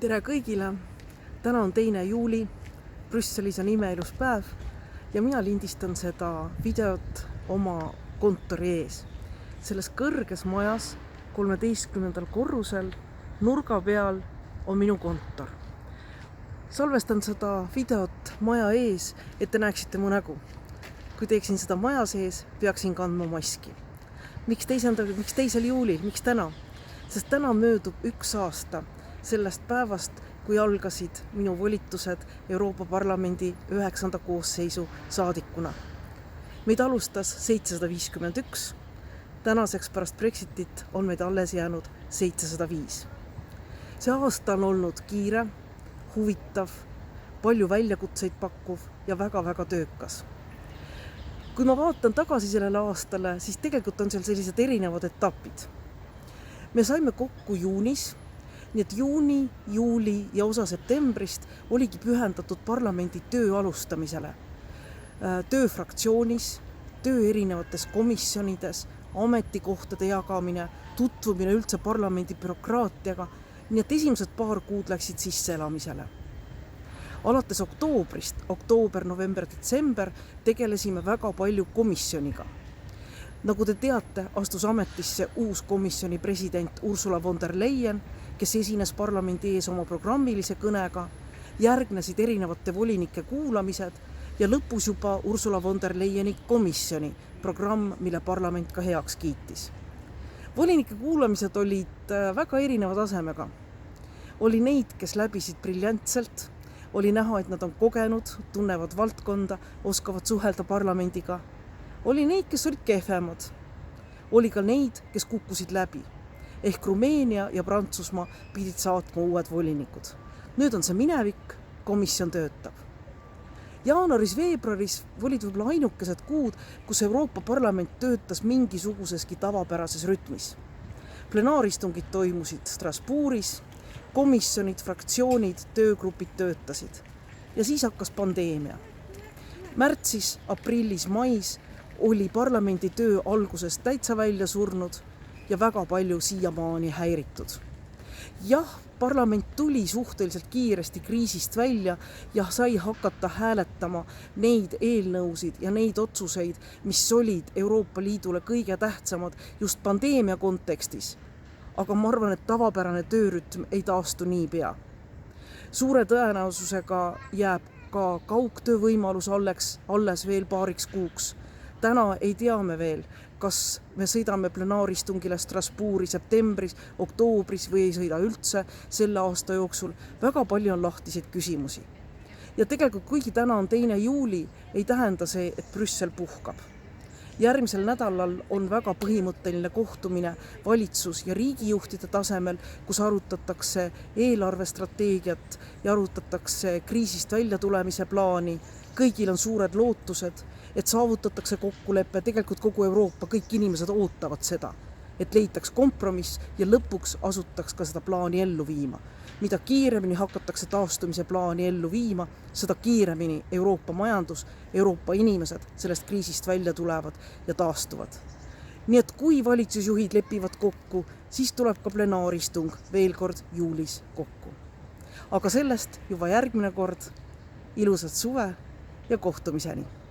Tere kõigile! Täna on 2. juuli, Brüsselis on imeilus päev ja mina lindistan seda videot oma kontori ees. Selles kõrges majas 13. korrusel nurga peal on minu kontor. Salvestan seda videot maja ees, et te näeksite mu nägu. Kui teeksin seda maja sees, peaksin kandma maski. Miks 2. juulil? Miks täna? Sest täna möödub 1 aasta sellest päevast, kui algasid minu volitused Euroopa Parlamendi 9. koosseisu saadikuna. Meid alustas 751, tänaseks pärast Brexitit on meid alles jäänud 705. See aasta on olnud kiire, huvitav, palju väljakutseid pakkuv ja väga-väga töökas. Kui ma vaatan tagasi sellele aastale, siis tegelikult on seal sellised erinevad etapid. Me saime kokku juunis, nii et juuni, juuli ja osa septembrist oligi pühendatud parlamendi töö alustamisele. Töö fraktsioonis, töö erinevates komisjonides, ametikohtade jagamine, tutvumine üldse parlamendi bürokraatiaga, nii et esimesed paar kuud läksid sisseelamisele. Alates oktoobrist, oktoober, november, detsember tegelesime väga palju komisjoniga. Nagu te teate, astus ametisse uus komisjoni president Ursula von der Leyen, kes esines parlamendi ees oma programmilise kõnega, järgnesid erinevate volinike kuulamised ja lõpus juba Ursula von der Leyeni komisjoni programm, mille parlament ka heaks kiitis. Volinike kuulamised olid väga erineva tasemega. Oli neid, kes läbisid briljantselt, oli näha, et nad on kogenud, tunnevad valdkonda, oskavad suhelda parlamendiga. Oli neid, kes olid kehvemad. Oli ka neid, kes kukkusid läbi. Ehk Rumeenia ja Prantsusmaa pidid saatma uued volinikud. Nüüd on see minevik, komisjon töötab. Jaanuaris-veebruaris olid võib-olla ainukesed kuud, kus Euroopa Parlament töötas mingisuguseski tavapärases rütmis. Plenaaristungid toimusid Strasbourgis, komisjonid, fraktsioonid, töögrupid töötasid. Ja siis hakkas pandeemia. Märtsis, aprillis, mais oli parlamendi töö algusest täitsa välja surnud ja väga palju siiamaani häiritud. Jah, parlament tuli suhteliselt kiiresti kriisist välja ja sai hakata hääletama neid eelnõusid ja neid otsuseid, mis olid Euroopa Liidule kõige tähtsamad just pandeemia kontekstis. Aga ma arvan, et tavapärane töörütm ei taastu niipea. Suure tõenäosusega jääb ka kaugtöö võimalus alles veel paariks kuuks. Täna ei tea me veel, kas me sõidame plenaaristungile Strasbourgi septembris, oktoobris või ei sõida üldse selle aasta jooksul. Väga palju on lahtiseid küsimusi. Ja tegelikult, kuigi täna on 2. juuli, ei tähenda see, et Brüssel puhkab. Järgmisel nädalal on väga põhimõtteline kohtumine valitsus- ja riigijuhtide tasemel, kus arutatakse eelarvestrateegiat ja arutatakse kriisist välja tulemise plaani. Kõigil on suured lootused, et saavutatakse kokkulepe, tegelikult kogu Euroopa, kõik inimesed ootavad seda, et leitaks kompromiss ja lõpuks asutaks ka seda plaani ellu viima. Mida kiiremini hakatakse taastumise plaani ellu viima, seda kiiremini Euroopa majandus, Euroopa inimesed sellest kriisist välja tulevad ja taastuvad. Nii et kui valitsusjuhid lepivad kokku, siis tuleb ka plenaaristung veel kord juulis kokku. Aga sellest juba järgmine kord. Ilusat suve ja kohtumiseni!